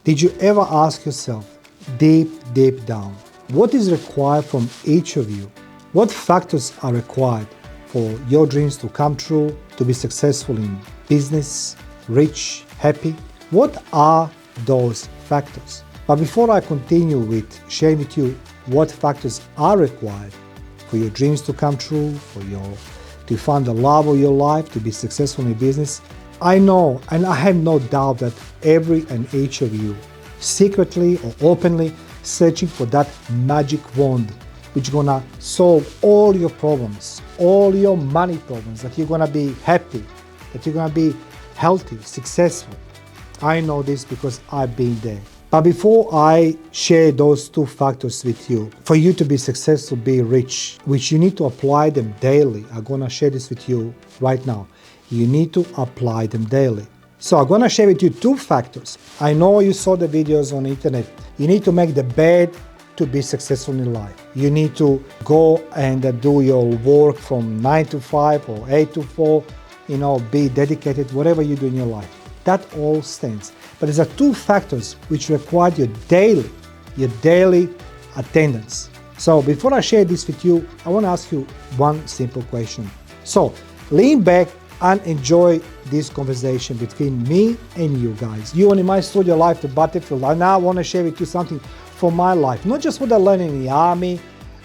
Did you ever ask yourself, deep down, what is required from each of you? What factors are required for your dreams to come true, to be successful in business, rich, happy? What are those factors? But before I continue with sharing with you what factors are required for your dreams to come true, to find the love of your life, to be successful in business, I know and I have no doubt that every and each of you, secretly or openly, searching for that magic wand which is gonna solve all your problems, all your money problems, that you're gonna be happy, that you're gonna be healthy, successful. I know this because I've been there. But before I share those two factors with you, for you to be successful, be rich, which you need to apply them daily, I'm gonna share this with you right now. You need to apply them daily. So I'm gonna share with you two factors. I know you saw the videos on the internet. You need to make the bed to be successful in life. You need to go and do your work from 9 to 5 or 8 to 4, be dedicated, whatever you do in your life. That all stands. But there are two factors which require your daily attendance. So before I share this with you, I want to ask you one simple question. So lean back and enjoy this conversation between me and you guys. You in my studio life, the battlefield. I now want to share with you something from my life, not just what I learned in the army,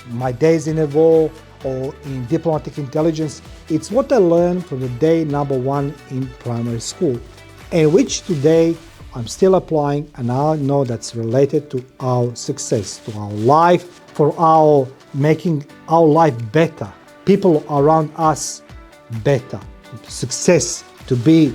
my days in the war, or in diplomatic intelligence. It's what I learned from the day number 1 in primary school, and which today I'm still applying, and I know that's related to our success, to our life, for our making our life better, people around us better, success, to be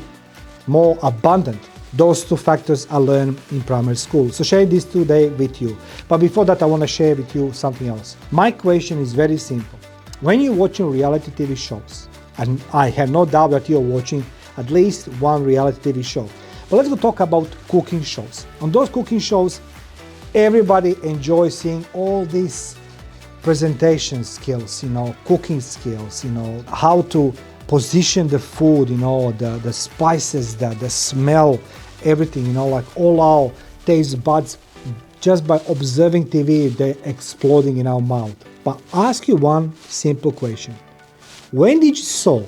more abundant. Those two factors I learned in primary school. So share this today with you. But before that, I want to share with you something else. My question is very simple. When you're watching reality TV shows, and I have no doubt that you're watching at least one reality TV show, but let's go talk about cooking shows. On those cooking shows, everybody enjoys seeing all these presentation skills, cooking skills, how to position the food, the spices, the smell, everything, like all our taste buds, just by observing TV, they're exploding in our mouth. But ask you one simple question. When did you saw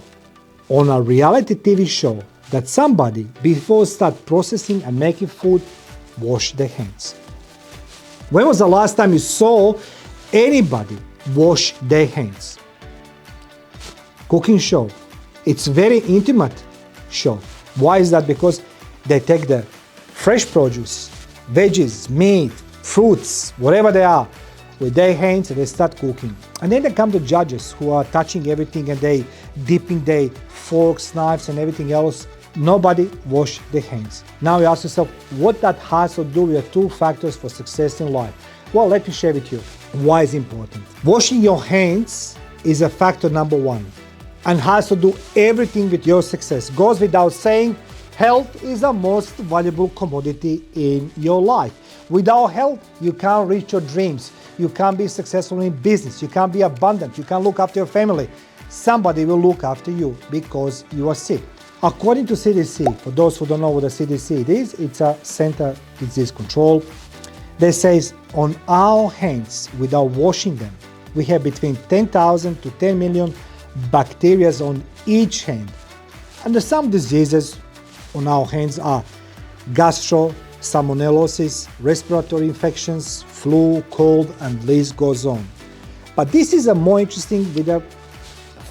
on a reality TV show that somebody, before start processing and making food, wash their hands? When was the last time you saw anybody wash their hands? Cooking show. It's very intimate show. Why is that? Because they take the fresh produce, veggies, meat, fruits, whatever they are, with their hands, and they start cooking. And then they come the judges who are touching everything and they dipping their forks, knives and everything else. Nobody wash their hands. Now you ask yourself, what that has to do with the two factors for success in life? Well, let me share with you why it's important. Washing your hands is a factor number 1 and has to do everything with your success. Goes without saying, health is the most valuable commodity in your life. Without health, you can't reach your dreams. You can't be successful in business. You can't be abundant. You can't look after your family. Somebody will look after you because you are sick. According to CDC, for those who don't know what the CDC is, it's a Center Disease Control. They says on our hands, without washing them, we have between 10,000 to 10 million bacteria on each hand. And some diseases on our hands are gastro, salmonellosis, respiratory infections, flu, cold, and list goes on. But this is a more interesting with a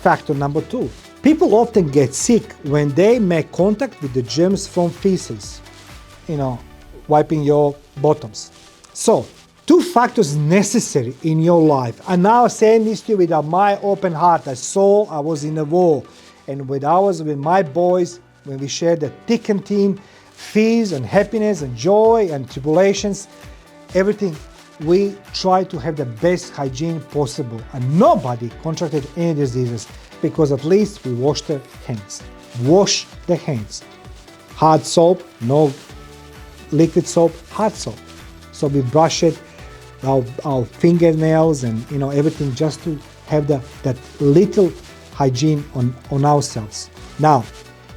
factor number 2. People often get sick when they make contact with the germs from feces, wiping your bottoms. So, 2 factors necessary in your life. And now saying this to you with my open heart. I was in the war, and when I was with my boys, when we shared the thick and thin, fears and happiness and joy and tribulations, everything, we try to have the best hygiene possible, and nobody contracted any diseases because at least we wash their hands. Wash the hands. Hard soap, no liquid soap, hard soap. So we brush it, our fingernails and everything, just to have that little hygiene on ourselves. Now,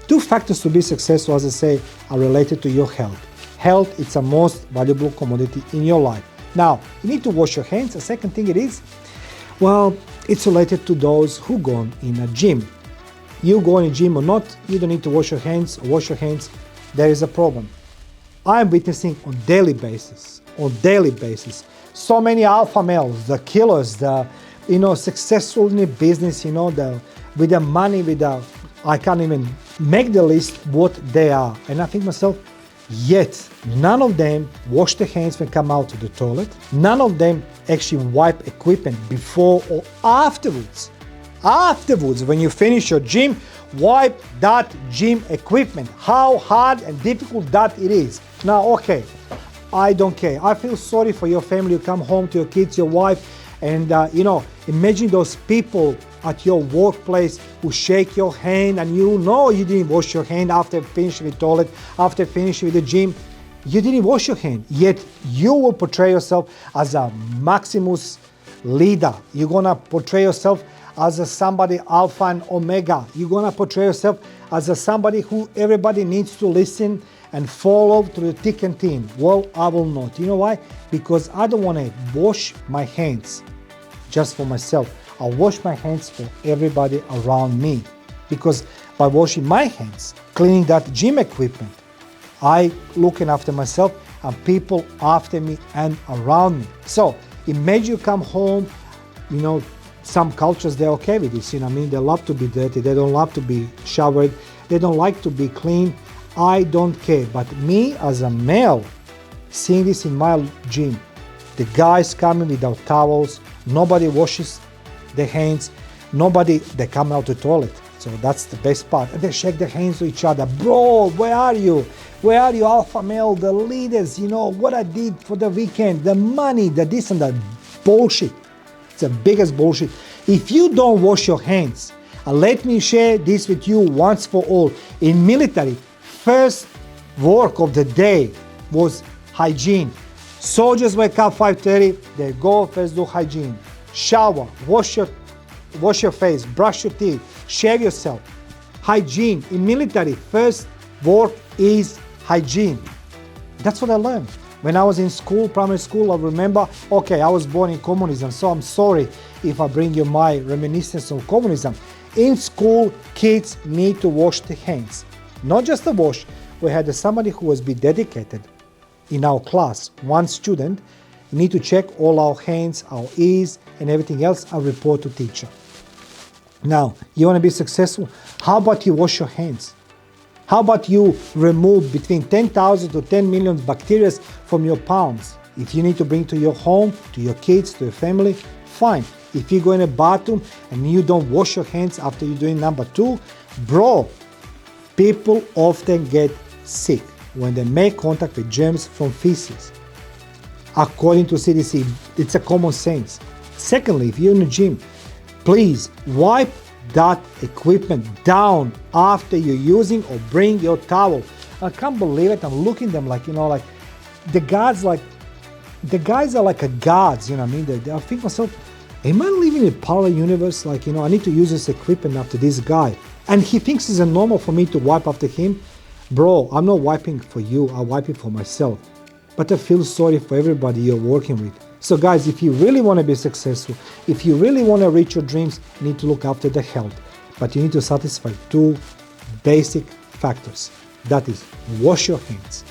2 factors to be successful, as I say, are related to your health. Health is the most valuable commodity in your life. Now, you need to wash your hands. The second thing it is, well, it's related to those who go in a gym. You go in a gym or not, you don't need to wash your hands or wash your hands. There is a problem. I'm witnessing on daily basis, so many alpha males, the killers, the successful in the business, with the money, I can't even make the list what they are. And I think myself, yet none of them wash their hands when come out to the toilet. None of them actually wipe equipment before or afterwards. Afterwards, when you finish your gym, wipe that gym equipment. How hard and difficult that it is. Now, okay, I don't care. I feel sorry for your family. You come home to your kids, your wife, and imagine those people at your workplace who shake your hand and you didn't wash your hand after finishing the toilet, after finishing with the gym. You didn't wash your hand, yet you will portray yourself as a Maximus leader. You're gonna portray yourself as a somebody alpha and omega. You're gonna portray yourself as a somebody who everybody needs to listen and follow through the thick and thin. Well, I will not. You know why? Because I don't want to wash my hands just for myself. I'll wash my hands for everybody around me. Because by washing my hands, cleaning that gym equipment, I looking after myself and people after me and around me. So imagine you come home, some cultures, they're okay with this, They love to be dirty, they don't love to be showered, they don't like to be clean. I don't care. But me as a male, seeing this in my gym, the guys coming without towels, nobody washes their hands, they come out the toilet. So that's the best part. And they shake their hands to each other. Bro, where are you? Where are you, alpha male, the leaders, what I did for the weekend, the money, the this and that. Bullshit. It's the biggest bullshit. If you don't wash your hands, let me share this with you once for all. In military, first work of the day was hygiene. Soldiers wake up 5:30, they go first do hygiene. Shower, wash your face, brush your teeth, shave yourself. Hygiene. In military, first work is hygiene. That's what I learned. When I was in school, primary school, I remember, okay, I was born in communism, so I'm sorry if I bring you my reminiscence of communism. In school, kids need to wash their hands. Not just the wash, we had somebody who was be dedicated in our class, one student, need to check all our hands, our ears, and everything else and report to teacher. Now, you want to be successful? How about you wash your hands? How about you remove between 10,000 to 10 million bacteria from your palms? If you need to bring to your home, to your kids, to your family, fine. If you go in a bathroom and you don't wash your hands after you're doing number 2, bro, people often get sick when they make contact with germs from feces. According to CDC, it's a common sense. Secondly, if you're in the gym, please wipe that equipment down after you're using or bring your towel. I can't believe it. I'm looking at them like the guys are like a gods, I think myself, am I living in a parallel universe? I need to use this equipment after this guy. And he thinks it's normal for me to wipe after him. Bro, I'm not wiping for you, I'm wiping for myself. But I feel sorry for everybody you're working with. So guys, if you really want to be successful, if you really want to reach your dreams, you need to look after the health. But you need to satisfy 2 basic factors. That is, wash your hands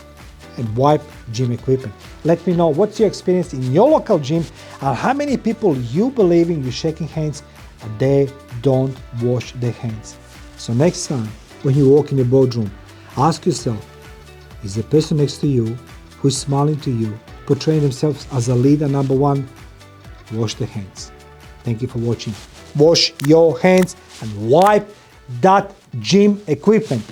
and wipe gym equipment. Let me know what's your experience in your local gym and how many people you believe in you shaking hands and they don't wash their hands. So next time when you walk in the boardroom, ask yourself, is the person next to you who's smiling to you, portraying themselves as a leader number 1, wash their hands. Thank you for watching. Wash your hands and wipe that gym equipment.